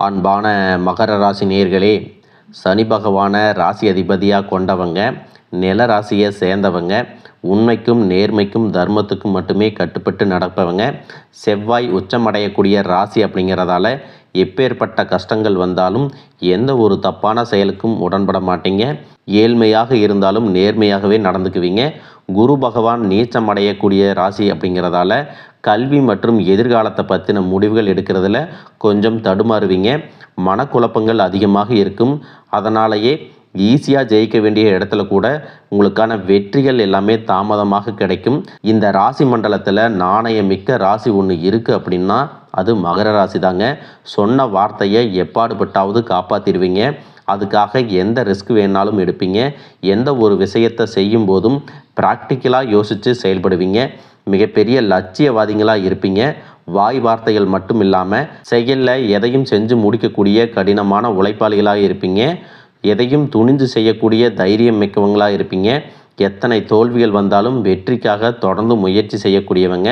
அன்பான மகர ராசி நேயர்களே, சனி பகவானை ராசி அதிபதியாக கொண்டவங்க, நில ராசியை சேர்ந்தவங்க, உண்மைக்கும் நேர்மைக்கும் தர்மத்துக்கும் மட்டுமே கட்டுப்பட்டு நடப்பவங்க, செவ்வாய் உச்சமடையக்கூடிய ராசி அப்படிங்கிறதால எப்பேற்பட்ட கஷ்டங்கள் வந்தாலும் எந்த ஒரு தப்பான செயலுக்கும் உடன்பட மாட்டீங்க. ஏழ்மையாக இருந்தாலும் நேர்மையாகவே நடந்துக்குவீங்க. குரு பகவான் நீச்சம் அடையக்கூடிய ராசி அப்படிங்கிறதால கல்வி மற்றும் எதிர்காலத்தை பற்றின முடிவுகள் எடுக்கிறதுல கொஞ்சம் தடுமாறுவீங்க. மனக்குழப்பங்கள் அதிகமாக இருக்கும். அதனாலேயே ஈஸியாக ஜெயிக்க வேண்டிய இடத்துல கூட உங்களுக்கான வெற்றிகள் எல்லாமே தாமதமாக கிடைக்கும். இந்த ராசி மண்டலத்தில் நாணயம் மிக்க ராசி ஒன்று இருக்குது அப்படின்னா அது மகர ராசி தாங்க. சொன்ன வார்த்தையை எப்பாடுபட்டாவது காப்பாற்றிடுவீங்க. அதுக்காக எந்த ரிஸ்க் வேணாலும் எடுப்பீங்க. எந்த ஒரு விஷயத்தை செய்யும் போதும் ப்ராக்டிக்கலாக யோசித்து செயல்படுவீங்க. மிகப்பெரிய லட்சியவாதிகளாக இருப்பீங்க. வாய் வார்த்தைகள் மட்டும் இல்லாமல் செயலில் எதையும் செஞ்சு முடிக்கக்கூடிய கடினமான உழைப்பாளிகளாக இருப்பீங்க. எதையும் துணிந்து செய்யக்கூடிய தைரியம் மிக்கவங்களாக இருப்பீங்க. எத்தனை தோல்விகள் வந்தாலும் வெற்றிக்காக தொடர்ந்து முயற்சி செய்யக்கூடியவங்க.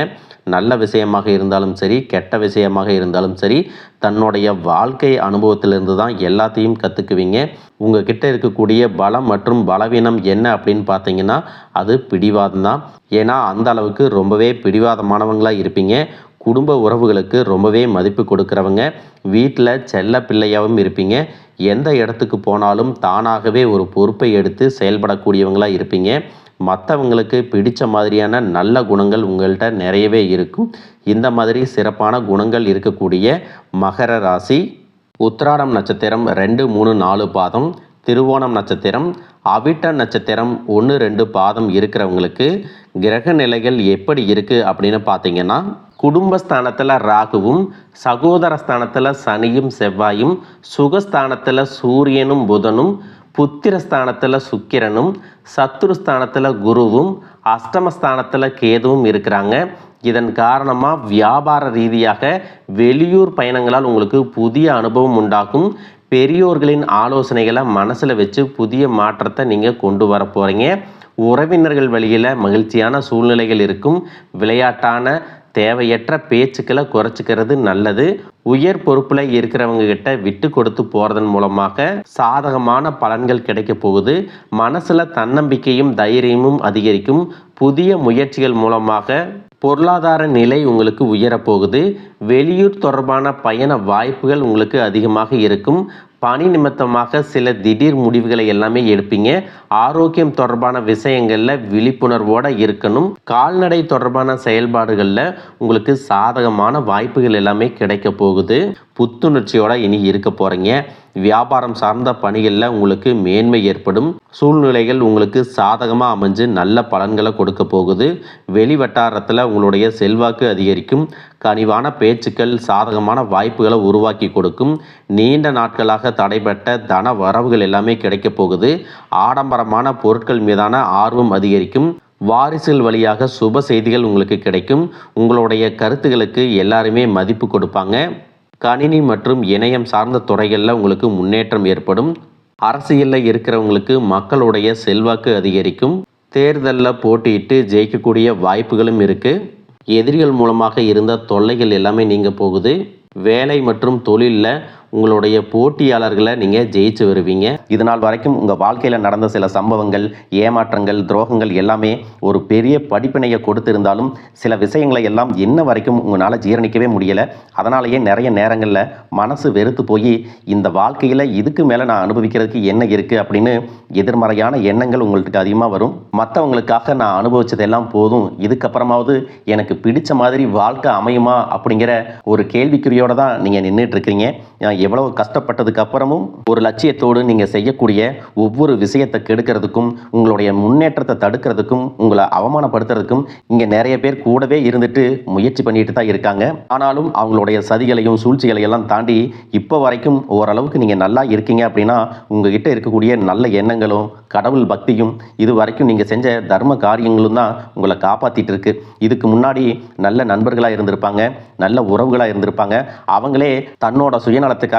நல்ல விஷயமாக இருந்தாலும் சரி, கெட்ட விஷயமாக இருந்தாலும் சரி, தன்னுடைய வாழ்க்கை அனுபவத்திலிருந்து தான் எல்லாத்தையும் கற்றுக்குவீங்க. உங்கள் கிட்ட இருக்கக்கூடிய பலம் மற்றும் பலவீனம் என்ன அப்படின்னு பார்த்தீங்கன்னா அது பிடிவாதம் தான். ஏன்னா அந்த அளவுக்கு ரொம்பவே பிடிவாதமானவங்களாக இருப்பீங்க. குடும்ப உறவுகளுக்கு ரொம்பவே மதிப்பு கொடுக்குறவங்க. வீட்டில் செல்ல பிள்ளையாகவும் இருப்பீங்க. எந்த இடத்துக்கு போனாலும் தானாகவே ஒரு பொறுப்பை எடுத்து செயல்படக்கூடியவங்களாக இருப்பீங்க. மற்றவங்களுக்கு பிடித்த மாதிரியான நல்ல குணங்கள் உங்கள்கிட்ட நிறையவே இருக்கும். இந்த மாதிரி சிறப்பான குணங்கள் இருக்கக்கூடிய மகர ராசி உத்திராடம் நட்சத்திரம் 2, 3, 4 பாதம், திருவோணம் நட்சத்திரம், அவிட்ட நட்சத்திரம் 1, 2 பாதம் இருக்கிறவங்களுக்கு கிரக நிலைகள் எப்படி இருக்குது அப்படின்னு பார்த்தீங்கன்னா, குடும்பஸ்தானத்தில் ராகுவும், சகோதரஸ்தானத்தில் சனியும் செவ்வாயும், சுகஸ்தானத்தில் சூரியனும் புதனும், புத்திரஸ்தானத்தில் சுக்கிரனும், சத்துருஸ்தானத்தில் குருவும், அஷ்டமஸ்தானத்தில் கேதுவும் இருக்கிறாங்க. இதன் காரணமாக வியாபார ரீதியாக வெளியூர் பயணங்களால் உங்களுக்கு புதிய அனுபவம் உண்டாகும். பெரியோர்களின் ஆலோசனைகளை மனசில் வச்சு புதிய மாற்றத்தை நீங்கள் கொண்டு வர போகிறீங்க. உறவினர்கள் வழியில் மகிழ்ச்சியான சூழ்நிலைகள் இருக்கும். விளையாட்டான தேவையற்ற பேச்சுக்களை குறைச்சிக்கிறது நல்லது. உயர் பொறுப்பில் இருக்கிறவங்க கிட்ட விட்டு கொடுத்து போகிறதன் மூலமாக சாதகமான பலன்கள் கிடைக்க போகுது. மனசில் தன்னம்பிக்கையும் தைரியமும் அதிகரிக்கும். புதிய முயற்சிகள் மூலமாக பொருளாதார நிலை உங்களுக்கு உயரப்போகுது. வெளியூர் தொடர்பான பயண வாய்ப்புகள் உங்களுக்கு அதிகமாக இருக்கும். பணி நிமித்தமாக சில திடீர் முடிவுகளை எல்லாமே எடுப்பீங்க. ஆரோக்கியம் தொடர்பான விஷயங்களில் விழிப்புணர்வோடு இருக்கணும். கால்நடை தொடர்பான செயல்பாடுகளில் உங்களுக்கு சாதகமான வாய்ப்புகள் எல்லாமே கிடைக்க போகுது. புத்துணர்ச்சியோடு இனி இருக்க போகிறீங்க. வியாபாரம் சார்ந்த பணிகளில் உங்களுக்கு மேன்மை ஏற்படும். சூழ்நிலைகள் உங்களுக்கு சாதகமாக அமைஞ்சு நல்ல பலன்களை கொடுக்க போகுது. வெளி வட்டாரத்தில் உங்களுடைய செல்வாக்கு அதிகரிக்கும். கனிவான பேச்சுக்கள் சாதகமான வாய்ப்புகளை உருவாக்கி கொடுக்கும். நீண்ட நாட்களாக தடைபட்ட தன வரவுகள் எல்லாமே கிடைக்க போகுது. ஆடம்பரமான பொருட்கள் மீதான ஆர்வம் அதிகரிக்கும். வாரிசுகள் வழியாக சுப செய்திகள் உங்களுக்கு கிடைக்கும். உங்களுடைய கருத்துக்களுக்கு எல்லாருமே மதிப்பு கொடுப்பாங்க. கணினி மற்றும் இணையம் சார்ந்த துறைகளில் உங்களுக்கு முன்னேற்றம் ஏற்படும். அரசியலில் இருக்கிறவங்களுக்கு மக்களுடைய செல்வாக்கு அதிகரிக்கும். தேர்தலில் போட்டியிட்டு ஜெயிக்கக்கூடிய வாய்ப்புகளும் இருக்குது. எதிரிகள் மூலமாக இருந்த தொல்லைகள் எல்லாமே நீங்க போகுது. வேலை மற்றும் தொழிலில் உங்களுடைய போட்டியாளர்களை நீங்கள் ஜெயிச்சு வருவீங்க. இதனால் வரைக்கும் உங்கள் வாழ்க்கையில் நடந்த சில சம்பவங்கள், ஏமாற்றங்கள், துரோகங்கள் எல்லாமே ஒரு பெரிய படிப்பினையை கொடுத்திருந்தாலும் சில விஷயங்களை எல்லாம் இன்ன வரைக்கும் உங்களால் ஜீரணிக்கவே முடியலை. அதனாலேயே நிறைய நேரங்களில் மனசு வெறுத்து போய் இந்த வாழ்க்கையில் இதுக்கு மேலே நான் அனுபவிக்கிறதுக்கு என்ன இருக்குது அப்படின்னு எதிர்மறையான எண்ணங்கள் உங்களுக்கு அதிகமாக வரும். மற்றவங்களுக்காக நான் அனுபவிச்சதெல்லாம் போதும், இதுக்கப்புறமாவது எனக்கு பிடிச்ச மாதிரி வாழ்க்கை அமையுமா அப்படிங்கிற ஒரு கேள்விக்குறியோடு தான் நீங்கள் நின்றுட்டு இருக்கீங்க. எவ்வளவு கஷ்டப்பட்டதுக்கு அப்புறமும் ஒரு லட்சியத்தோடு நீங்கள் செய்யக்கூடிய ஒவ்வொரு விஷயத்தை கெடுக்கிறதுக்கும், உங்களுடைய முன்னேற்றத்தை தடுக்கிறதுக்கும், உங்களை அவமானப்படுத்துறதுக்கும் இங்கே நிறைய பேர் கூடவே இருந்துட்டு முயற்சி பண்ணிட்டு தான் இருக்காங்க. ஆனாலும் அவங்களுடைய சதிகளையும் சூழ்ச்சிகளையும் எல்லாம் தாண்டி இப்போ வரைக்கும் ஓரளவுக்கு நீங்கள் நல்லா இருக்கீங்க அப்படின்னா உங்ககிட்ட இருக்கக்கூடிய நல்ல எண்ணங்களும் கடவுள் பக்தியும் இது வரைக்கும் நீங்கள் செஞ்ச தர்ம காரியங்களும் தான் உங்களை காப்பாற்றிட்டு இருக்கு. இதுக்கு முன்னாடி நல்ல நண்பர்களாக இருந்திருப்பாங்க, நல்ல உறவுகளாக இருந்திருப்பாங்க. அவங்களே தன்னோட சுயநலத்துக்காக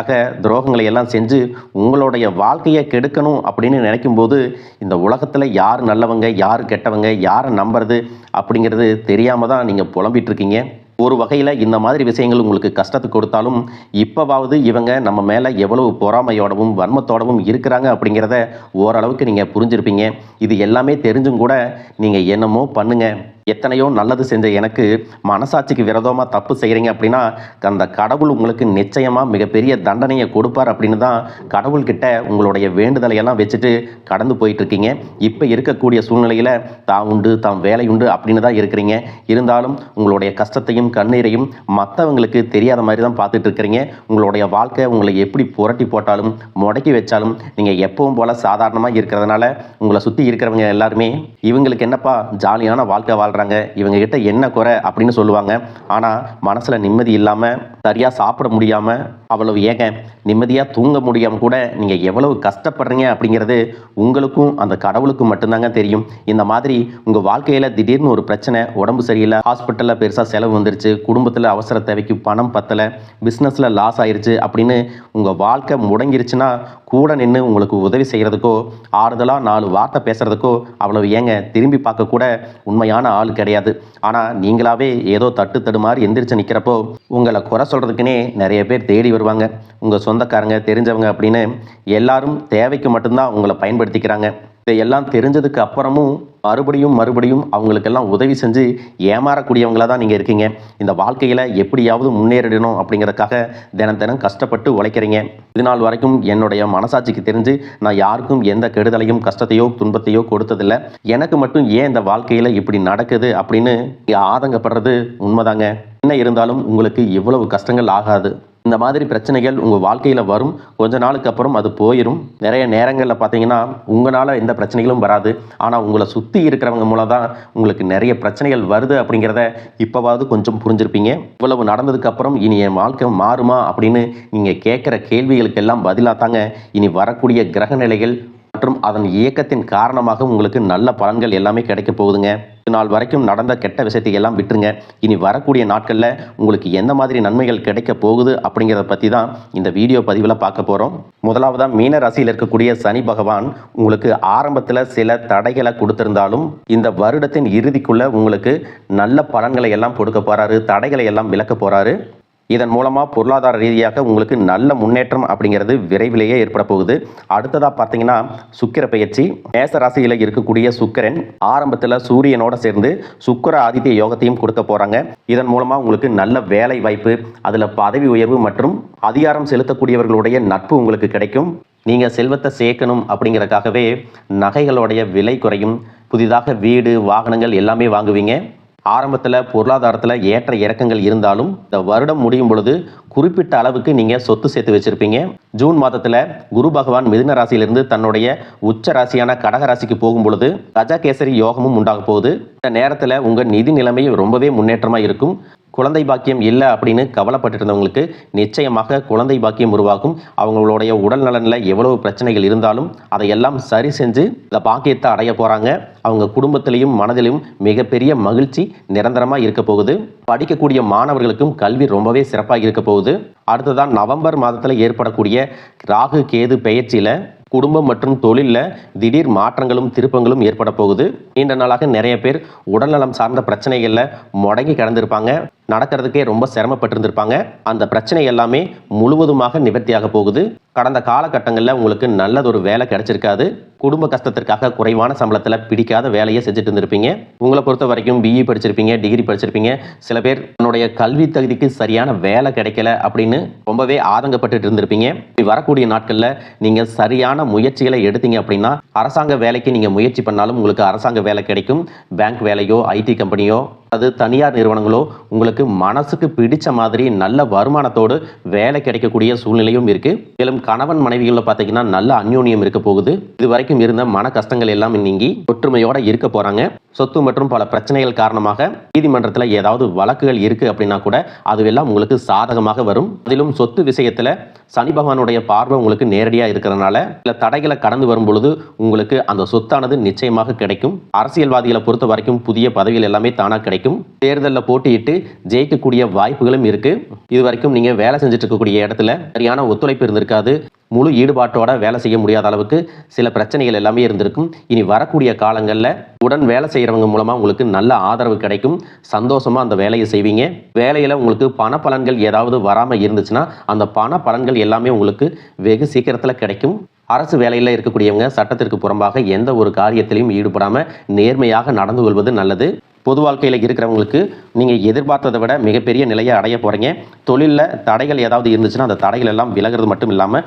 துரோகங்களை எல்லாம் செஞ்சு உங்களுடைய வாழ்க்கையை கெடுக்கணும் அப்படின்னு நினைக்கும் போது இந்த உலகத்தில் யார் நல்லவங்க, யார் கெட்டவங்க, யாரை நம்புறது அப்படிங்கிறது தெரியாமல் தான் நீங்கள் புலம்பிட்டு இருக்கீங்க. ஒரு வகையில் இந்த மாதிரி விஷயங்கள் உங்களுக்கு கஷ்டத்தை கொடுத்தாலும் இப்போவாவது இவங்க நம்ம மேலே எவ்வளவு பொறாமையோடவும் வன்மத்தோடவும் இருக்கிறாங்க அப்படிங்கிறத ஓரளவுக்கு நீங்கள் புரிஞ்சிருப்பீங்க. இது எல்லாமே தெரிஞ்சும் கூட நீங்கள் என்னமோ பண்ணுங்க, எத்தனையோ நல்லது செஞ்ச எனக்கு மனசாட்சிக்கு விரோதமாக தப்பு செய்கிறீங்க அப்படின்னா அந்த கடவுள் உங்களுக்கு நிச்சயமாக மிகப்பெரிய தண்டனையை கொடுப்பார் அப்படின்னு தான் கடவுள்கிட்ட உங்களுடைய வேண்டுதலை எல்லாம் வச்சுட்டு கடந்து போயிட்டுருக்கீங்க. இப்போ இருக்கக்கூடிய சூழ்நிலையில் தான் உண்டு தான் வேலை உண்டு அப்படின்னு தான் இருக்கிறீங்க. இருந்தாலும் உங்களுடைய கஷ்டத்தையும் கண்ணீரையும் மற்றவங்களுக்கு தெரியாத மாதிரி தான் பார்த்துட்டு இருக்கிறீங்க. உங்களுடைய வாழ்க்கை உங்களை எப்படி புரட்டி போட்டாலும் முடக்கி வச்சாலும் நீங்கள் எப்பவும் போல் சாதாரணமாக இருக்கிறதுனால உங்களை சுற்றி இருக்கிறவங்க எல்லாருமே இவங்களுக்கு என்னப்பா ஜாலியான வாழ்க்கை வாழ்கிறாங்க, இவங்க கிட்ட என்ன குறை அப்படின்னு சொல்லுவாங்க. ஆனால் மனசில் நிம்மதி இல்லாமல் சரியாக சாப்பிட முடியாமல் அவ்வளவு ஏங்க நிம்மதியாக தூங்க முடியாமல் கூட நீங்கள் எவ்வளவு கஷ்டப்படுறீங்க அப்படிங்கிறது உங்களுக்கும் அந்த கடவுளுக்கும் மட்டும்தாங்க தெரியும். இந்த மாதிரி உங்கள் வாழ்க்கையில் திடீர்னு ஒரு பிரச்சனை, உடம்பு சரியில்லை, ஹாஸ்பிட்டலில் பெருசாக செலவு வந்துருச்சு, குடும்பத்தில் அவசர தேவைக்கு பணம் பத்தலை, பிஸ்னஸில் லாஸ் ஆயிடுச்சு அப்படின்னு உங்கள் வாழ்க்கை முடங்கிருச்சுன்னா கூட நின்று உங்களுக்கு உதவி செய்கிறதுக்கோ ஆறுதலாக 4 வார்த்தை பேசுகிறதுக்கோ அவ்வளவு ஏங்க திரும்பி பார்க்க கூட உண்மையான ஆள் கிடையாது. ஆனால் நீங்களாவே ஏதோ தட்டு தடுமாறி எந்திரிச்சு நிற்கிறப்போ உங்களை குறை சொல்கிறதுக்குன்னே நிறைய பேர் தேடி வருவாங்க. உங்கள் சொந்தக்காரங்க தெரிஞ்சவங்க அப்படின்னு எல்லாரும் தேவைக்கு மட்டும்தான் உங்களை பயன்படுத்திக்கிறாங்க. இதையெல்லாம் தெரிஞ்சதுக்கு அப்புறமும் மறுபடியும் அவங்களுக்கெல்லாம் உதவி செஞ்சு ஏமாறக்கூடியவங்களாக தான் நீங்கள் இருக்கீங்க. இந்த வாழ்க்கையில் எப்படியாவது முன்னேறிடணும் அப்படிங்கிறதுக்காக தினம் கஷ்டப்பட்டு உழைக்கிறீங்க. இது நாள் வரைக்கும் என்னுடைய மனசாட்சிக்கு தெரிஞ்சு நான் யாருக்கும் எந்த கெடுதலையும் கஷ்டத்தையோ துன்பத்தையோ கொடுத்ததில்லை. எனக்கு மட்டும் ஏன் இந்த வாழ்க்கையில் இப்படி நடக்குது அப்படின்னு ஆதங்கப்படுறது உண்மைதாங்க. என்ன இருந்தாலும் உங்களுக்கு இவ்வளவு கஷ்டங்கள் ஆகாது. இந்த மாதிரி பிரச்சனைகள் உங்கள் வாழ்க்கையில் வரும், கொஞ்ச நாளுக்கு அப்புறம் அது போயிடும். நிறைய நேரங்களில் பார்த்தீங்கன்னா உங்களால் எந்த பிரச்சனைகளும் வராது, ஆனால் உங்களை சுற்றி இருக்கிறவங்க மூலம் தான் உங்களுக்கு நிறைய பிரச்சனைகள் வருது அப்படிங்கிறத இப்போவாவது கொஞ்சம் புரிஞ்சிருப்பீங்க. இவ்வளவு நடந்ததுக்கப்புறம் இனி என் வாழ்க்கை மாறுமா அப்படின்னு நீங்கள் கேட்குற கேள்விகளுக்கெல்லாம் பதிலாக தாங்க இனி வரக்கூடிய கிரக நிலைகள் மற்றும் அதன் இயக்கத்தின் காரணமாக உங்களுக்கு நல்ல பலன்கள் எல்லாமே கிடைக்க போகுதுங்க. இது நாள் வரைக்கும் நடந்த கெட்ட விஷயத்தை எல்லாம் விட்டுருங்க. இனி வரக்கூடிய நாட்களில் உங்களுக்கு எந்த மாதிரி நன்மைகள் கிடைக்க போகுது அப்படிங்கிறத பற்றி தான் இந்த வீடியோ பதிவில் பார்க்க போகிறோம். முதலாவதாக மீன ராசியில் இருக்கக்கூடிய சனி பகவான் உங்களுக்கு ஆரம்பத்தில் சில தடைகளை கொடுத்திருந்தாலும் இந்த வருடத்தின் இறுதிக்குள்ளே உங்களுக்கு நல்ல பலன்களை எல்லாம் கொடுக்க போகிறாரு, தடைகளை எல்லாம் விலக்க போகிறாரு. இதன் மூலமாக பொருளாதார ரீதியாக உங்களுக்கு நல்ல முன்னேற்றம் அப்படிங்கிறது விரைவிலேயே ஏற்பட போகுது. அடுத்ததாக பார்த்தீங்கன்னா சுக்கிர பெயர்ச்சி. மேச ராசியில் இருக்கக்கூடிய சுக்கிரன் ஆரம்பத்தில் சூரியனோட சேர்ந்து சுக்கிர ஆதித்ய யோகத்தையும் கொடுக்க போகிறாங்க. இதன் மூலமாக உங்களுக்கு நல்ல வேலை வாய்ப்பு, அதில் பதவி உயர்வு மற்றும் அதிகாரம் செலுத்தக்கூடியவர்களுடைய நட்பு உங்களுக்கு கிடைக்கும். நீங்கள் செல்வத்தை சேர்க்கணும் அப்படிங்கிறதுக்காகவே நகைகளுடைய விலை குறையும், புதிதாக வீடு வாகனங்கள் எல்லாமே வாங்குவீங்க. ஆரம்பத்தில் பொருளாதாரத்தில் ஏற்ற இறக்கங்கள் இருந்தாலும் இந்த வருடம் முடியும் பொழுது குறிப்பிட்ட அளவுக்கு நீங்கள் சொத்து சேர்த்து வச்சுருப்பீங்க. ஜூன் மாதத்தில் குரு பகவான் மிதுன ராசியிலிருந்து தன்னுடைய உச்ச ராசியான கடக ராசிக்கு போகும் பொழுது கஜகேசரி யோகமும் உண்டாக போகுது. இந்த நேரத்தில் உங்கள் நிதி நிலைமை ரொம்பவே முன்னேற்றமாக இருக்கும். குழந்தை பாக்கியம் இல்லை அப்படின்னு கவலைப்பட்டு இருந்தவங்களுக்கு நிச்சயமாக குழந்தை பாக்கியம் உருவாகும். அவங்களுடைய உடல் நலனில் எவ்வளவு பிரச்சனைகள் இருந்தாலும் அதையெல்லாம் சரி செஞ்சு இந்த பாக்கியத்தை அடைய போகிறாங்க. அவங்க குடும்பத்திலையும் மனதிலும் மிகப்பெரிய மகிழ்ச்சி நிரந்தரமாக இருக்க போகுது. படிக்கக்கூடிய மாணவர்களுக்கும் கல்வி ரொம்பவே சிறப்பாக இருக்க போகுது. அடுத்ததான் நவம்பர் மாதத்தில் ஏற்படக்கூடிய ராகு கேது பெயர்ச்சியில் குடும்பம் மற்றும் தொழிலில் திடீர் மாற்றங்களும் திருப்பங்களும் ஏற்பட போகுது. நீண்ட நாளாக நிறைய பேர் உடல்நலம் சார்ந்த பிரச்சனைகளில் முடங்கி கிடந்திருப்பாங்க, நடக்கிறதுக்கே ரொம்ப சிரமப்பட்டிருந்திருப்பாங்க. அந்த பிரச்சனை எல்லாமே முழுவதுமாக நிவர்த்தியாக போகுது. கடந்த காலகட்டங்களில் உங்களுக்கு நல்லதொரு வேலை கிடைச்சிருக்காது. குடும்ப கஷ்டத்திற்காக குறைவான சம்பளத்தில் பிடிக்காத வேலையை செஞ்சுட்டு இருந்திருப்பீங்க. உங்களை பொறுத்த வரைக்கும் பிஇ படிச்சிருப்பீங்க, டிகிரி படிச்சிருப்பீங்க. சில பேர் தன்னுடைய கல்வி தகுதிக்கு சரியான வேலை கிடைக்கல அப்படின்னு ரொம்பவே ஆதங்கப்பட்டு இருந்திருப்பீங்க. வரக்கூடிய நாட்களில் நீங்கள் சரியான முயற்சிகளை எடுத்தீங்க அப்படின்னா அரசாங்க வேலைக்கு நீங்கள் முயற்சி பண்ணாலும் உங்களுக்கு அரசாங்க வேலை கிடைக்கும். பேங்க் வேலையோ ஐடி கம்பெனியோ அது தனியார் நிறுவனங்களோ உங்களுக்கு மனசுக்கு பிடிச்ச மாதிரி நல்ல வருமானத்தோடு வேலை கிடைக்கக்கூடிய சூழ்நிலையும் இருக்கு. மேலும் கணவன் மனைவிகளில் பார்த்தீங்கன்னா நல்ல அந்யோன்யம் இருக்க போகுது. இது வரைக்கும் இருந்த மன கஷ்டங்கள் எல்லாம் நீங்கி ஒற்றுமையோட இருக்க போறாங்க. சொத்து மற்றும் பல பிரச்சனைகள் காரணமாக நீதிமன்றத்தில் ஏதாவது வழக்குகள் இருக்கு அப்படின்னா கூட அதுவெல்லாம் உங்களுக்கு சாதகமாக வரும். அதிலும் சொத்து விஷயத்துல சனி பகவானுடைய பார்வை உங்களுக்கு நேரடியாக இருக்கிறதுனால சில தடைகளை கடந்து வரும் பொழுது உங்களுக்கு அந்த சொத்தானது நிச்சயமாக கிடைக்கும். அரசியல்வாதிகளை பொறுத்த வரைக்கும் புதிய பதவிகள் எல்லாமே தானாக கிடைக்கும். கிடைக்கும். தேர்தலில் போட்டியிட்டு ஜெயிக்கக்கூடிய வாய்ப்புகளும் இருக்குது. இது வரைக்கும் நீங்கள் வேலை செஞ்சுட்டு இருக்கக்கூடிய இடத்துல சரியான ஒத்துழைப்பு இருந்திருக்காது. முழு ஈடுபாட்டோட வேலை செய்ய முடியாத அளவுக்கு சில பிரச்சனைகள் எல்லாமே இருந்திருக்கும். இனி வரக்கூடிய காலங்களில் உடன் வேலை செய்கிறவங்க மூலமாக உங்களுக்கு நல்ல ஆதரவு கிடைக்கும். சந்தோஷமாக அந்த வேலையை செய்வீங்க. வேலையில் உங்களுக்கு பண பலன்கள் ஏதாவது வராமல் இருந்துச்சுன்னா அந்த பண பலன்கள் எல்லாமே உங்களுக்கு வெகு சீக்கிரத்தில் கிடைக்கும். அரசு வேலையில் இருக்கக்கூடியவங்க சட்டத்திற்கு புறம்பாக எந்த ஒரு காரியத்திலையும் ஈடுபடாமல் நேர்மையாக நடந்து கொள்வது நல்லது. பொது வாழ்க்கையில் இருக்கிறவங்களுக்கு நீங்கள் எதிர்பார்த்ததை விட மிகப்பெரிய நிலையை அடைய போகிறீங்க. தொழிலில் தடைகள் ஏதாவது இருந்துச்சுன்னா அந்த தடைகள் எல்லாம் விலகிறது மட்டும் இல்லாமல்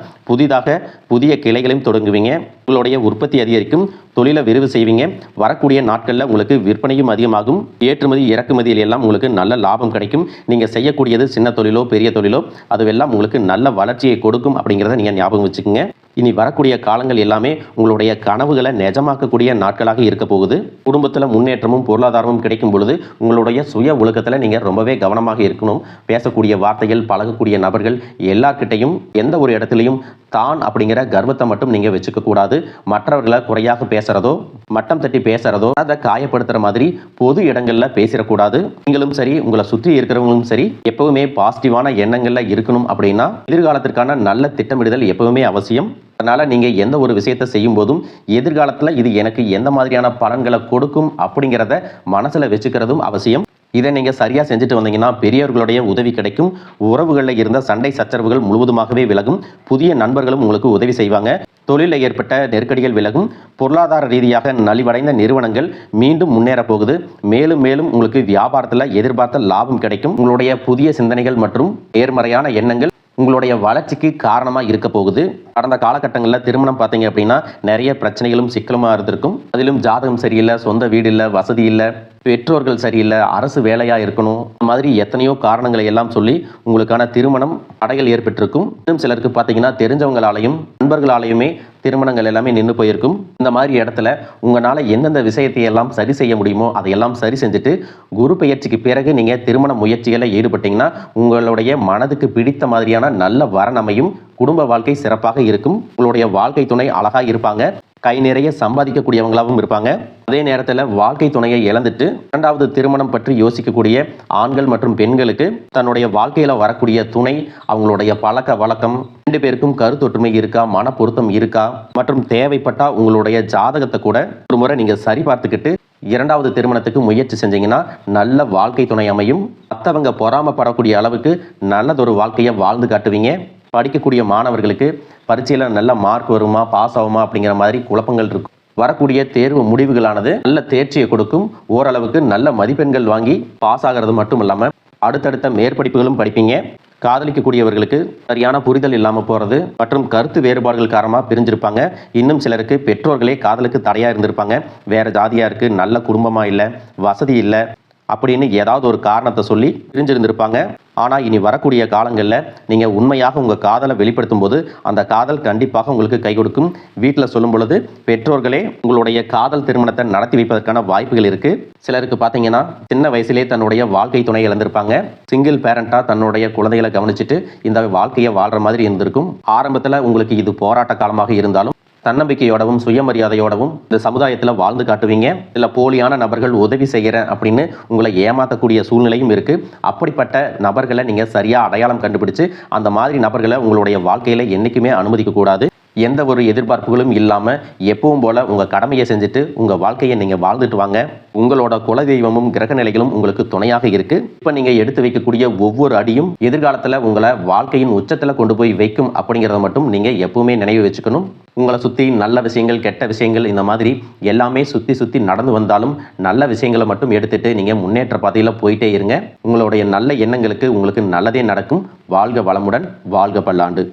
புதிய கிளைகளையும் தொடங்குவீங்க. உங்களுடைய உற்பத்தி அதிகரிக்கும். தொழிலை விரிவு செய்வீங்க. வரக்கூடிய நாட்களில் உங்களுக்கு விற்பனையும் அதிகமாகும். ஏற்றுமதி இறக்குமதியில் எல்லாம் உங்களுக்கு நல்ல லாபம் கிடைக்கும். நீங்கள் செய்யக்கூடியது சின்ன தொழிலோ பெரிய தொழிலோ அதுவெல்லாம் உங்களுக்கு நல்ல வளர்ச்சியை கொடுக்கும் அப்படிங்கிறத நீங்கள் ஞாபகம் வச்சுக்கோங்க. இனி வரக்கூடிய காலங்கள் எல்லாமே உங்களுடைய கனவுகளை நிஜமாக்கக்கூடிய நாட்களாக இருக்க போகுது. குடும்பத்தில் முன்னேற்றமும் பொருளாதாரமும் கிடைக்கும் பொழுது உங்களுடைய சுய ஒழுக்கத்தில் நீங்கள் ரொம்பவே கவனமாக இருக்கணும். பேசக்கூடிய வார்த்தைகள், பழகக்கூடிய நபர்கள் எல்லார்கிட்டையும் எந்த ஒரு இடத்துலையும் தான் அப்படிங்கிற கர்வத்தை மட்டும் நீங்கள் வச்சுக்க கூடாது. மற்றவர்களை குறையாக பேசுறதோ மட்டம் தட்டி பேசுறதோ அதை காயப்படுத்துற மாதிரி பொது இடங்களில் பேசிடக்கூடாது. நீங்களும் சரி உங்களை சுற்றி இருக்கிறவங்களும் சரி எப்பவுமே பாசிட்டிவான எண்ணங்கள்ல இருக்கணும். அப்படின்னா எதிர்காலத்திற்கான நல்ல திட்டமிடுதல் எப்பவுமே அவசியம். அதனால் நீங்கள் எந்த ஒரு விஷயத்தை செய்யும் போதும் எதிர்காலத்தில் இது எனக்கு எந்த மாதிரியான பலன்களை கொடுக்கும் அப்படிங்கிறத மனசில் வச்சுக்கிறதும் அவசியம். இதை நீங்கள் சரியாக செஞ்சுட்டு வந்தீங்கன்னா பெரியவர்களுடைய உதவி கிடைக்கும். உறவுகளில் இருந்த சண்டை சச்சரவுகள் முழுவதுமாகவே விலகும். புதிய நண்பர்களும் உங்களுக்கு உதவி செய்வாங்க. தொழிலில் ஏற்பட்ட நெருக்கடிகள் விலகும். பொருளாதார ரீதியாக நலிவடைந்த நிறுவனங்கள் மீண்டும் முன்னேற போகுது. மேலும் மேலும் உங்களுக்கு வியாபாரத்தில் எதிர்பார்த்த லாபம் கிடைக்கும். உங்களுடைய புதிய சிந்தனைகள் மற்றும் நேர்மறையான எண்ணங்கள் உங்களுடைய வளர்ச்சிக்கு காரணமாக இருக்க போகுது. கடந்த காலகட்டங்களில் திருமணம் பார்த்தீங்க அப்படின்னா நிறைய பிரச்சனைகளும் சிக்கலுமாக இருந்திருக்கும். அதிலும் ஜாதகம் சரியில்லை, சொந்த வீடு இல்லை, வசதி இல்லை, பெற்றோர்கள் சரியில்லை, அரசு வேலையாக இருக்கணும், இந்த மாதிரி எத்தனையோ காரணங்களை எல்லாம் சொல்லி உங்களுக்கான திருமணம் தடைகள் ஏற்பட்டிருக்கும். இன்னும் சிலருக்கு பார்த்தீங்கன்னா தெரிஞ்சவங்களாலையும் நண்பர்களாலையுமே திருமணங்கள் எல்லாமே நின்று போயிருக்கும். இந்த மாதிரி இடத்துல உங்களால் எந்தெந்த விஷயத்தை எல்லாம் சரி செய்ய முடியுமோ அதையெல்லாம் சரி செஞ்சுட்டு குரு பெயர்ச்சிக்கு பிறகு நீங்கள் திருமண முயற்சிகளில் ஈடுபட்டீங்கன்னா உங்களுடைய மனதுக்கு பிடித்த மாதிரியான நல்ல வரன் அமையும். குடும்ப வாழ்க்கை சிறப்பாக இருக்கும். உங்களுடைய வாழ்க்கை துணை அழகாக இருப்பாங்க. கை நிறைய சம்பாதிக்கக்கூடியவங்களாகவும் இருப்பாங்க. அதே நேரத்தில் வாழ்க்கை துணையை இழந்துட்டு இரண்டாவது திருமணம் பற்றி யோசிக்கக்கூடிய ஆண்கள் மற்றும் பெண்களுக்கு தன்னுடைய வாழ்க்கையில் வரக்கூடிய துணை, அவங்களுடைய பழக்க வழக்கம், 2 பேருக்கும் கருத்தொற்றுமை இருக்கா, மன பொருத்தம் இருக்கா மற்றும் தேவைப்பட்டால் உங்களுடைய ஜாதகத்தை கூட ஒரு முறை நீங்கள் சரி பார்த்துக்கிட்டு இரண்டாவது திருமணத்துக்கு முயற்சி செஞ்சீங்கன்னா நல்ல வாழ்க்கை துணை அமையும். மற்றவங்க பொறாமப்படக்கூடிய அளவுக்கு நல்லதொரு வாழ்க்கையை வாழ்ந்து காட்டுவீங்க. படிக்கக்கூடிய மாணவர்களுக்கு பரீட்சையில் நல்ல மார்க் வருமா, பாஸ் ஆகுமா அப்படிங்கிற மாதிரி குழப்பங்கள் இருக்கும். வரக்கூடிய தேர்வு முடிவுகளானது நல்ல தேர்ச்சியை கொடுக்கும். ஓரளவுக்கு நல்ல மதிப்பெண்கள் வாங்கி பாஸ் ஆகிறது மட்டும் இல்லாமல் அடுத்தடுத்த மேற்படிப்புகளும் படிப்பீங்க. காதலிக்கக்கூடியவர்களுக்கு சரியான புரிதல் இல்லாமல் போகிறது மற்றும் கருத்து வேறுபாடுகள் காரணமாக பிரிஞ்சிருப்பாங்க. இன்னும் சிலருக்கு பெற்றோர்களே காதலுக்கு தடையாக இருந்திருப்பாங்க. வேறு ஜாதியாக இருக்குது, நல்ல குடும்பமாக இல்லை, வசதி இல்லை அப்படின்னு ஏதாவது ஒரு காரணத்தை சொல்லி பிரிஞ்சிருந்திருப்பாங்க. ஆனால் இனி வரக்கூடிய காலங்களில் நீங்கள் உண்மையாக உங்கள் காதலை வெளிப்படுத்தும் போது அந்த காதல் கண்டிப்பாக உங்களுக்கு கை கொடுக்கும். வீட்டில் சொல்லும் பொழுது பெற்றோர்களே உங்களுடைய காதல் திருமணத்தை நடத்தி வைப்பதற்கான வாய்ப்புகள் இருக்குது. சிலருக்கு பார்த்தீங்கன்னா சின்ன வயசுலேயே தன்னுடைய வாழ்க்கை துணை இழந்திருப்பாங்க. சிங்கிள் பேரண்டாக தன்னுடைய குழந்தைகளை கவனிச்சுட்டு இந்த வாழ்க்கையை வாழ்கிற மாதிரி இருந்திருக்கும். ஆரம்பத்தில் உங்களுக்கு இது போராட்ட காலமாக இருந்தாலும் தன்னம்பிக்கையோடவும் சுயமரியாதையோடவும் இந்த சமுதாயத்தில் வாழ்ந்து காட்டுவீங்க. இல்லை போலியான நபர்கள் உதவி செய்கிறேன் அப்படின்னு உங்களை ஏமாற்றக்கூடிய சூழ்நிலையும் இருக்குது. அப்படிப்பட்ட நபர்களை நீங்கள் சரியாக அடையாளம் கண்டுபிடிச்சு அந்த மாதிரி நபர்களை உங்களுடைய வாழ்க்கையில் என்றைக்குமே அனுமதிக்கக்கூடாது. எந்த ஒரு எதிர்பார்ப்புகளும் இல்லாமல் எப்பவும் போல் உங்கள் கடமையை செஞ்சுட்டு உங்கள் வாழ்க்கையை நீங்கள் வாழ்ந்துட்டு வாங்க. உங்களோட குலதெய்வமும் கிரக நிலைகளும் உங்களுக்கு துணையாக இருக்குது. இப்போ நீங்கள் எடுத்து வைக்கக்கூடிய ஒவ்வொரு அடியும் எதிர்காலத்தில் உங்களை வாழ்க்கையின் உச்சத்தில் கொண்டு போய் வைக்கும் அப்படிங்கிறத மட்டும் நீங்கள் எப்பவுமே நினைவு வச்சுக்கணும். உங்களை சுற்றி நல்ல விஷயங்கள், கெட்ட விஷயங்கள் இந்த மாதிரி எல்லாமே சுற்றி நடந்து வந்தாலும் நல்ல விஷயங்களை மட்டும் எடுத்துட்டு நீங்கள் முன்னேற்ற பாதையில் போயிட்டே இருங்க. உங்களுடைய நல்ல எண்ணங்களுக்கு உங்களுக்கு நல்லதே நடக்கும். வாழ்க வளமுடன், வாழ்க பல்லாண்டு.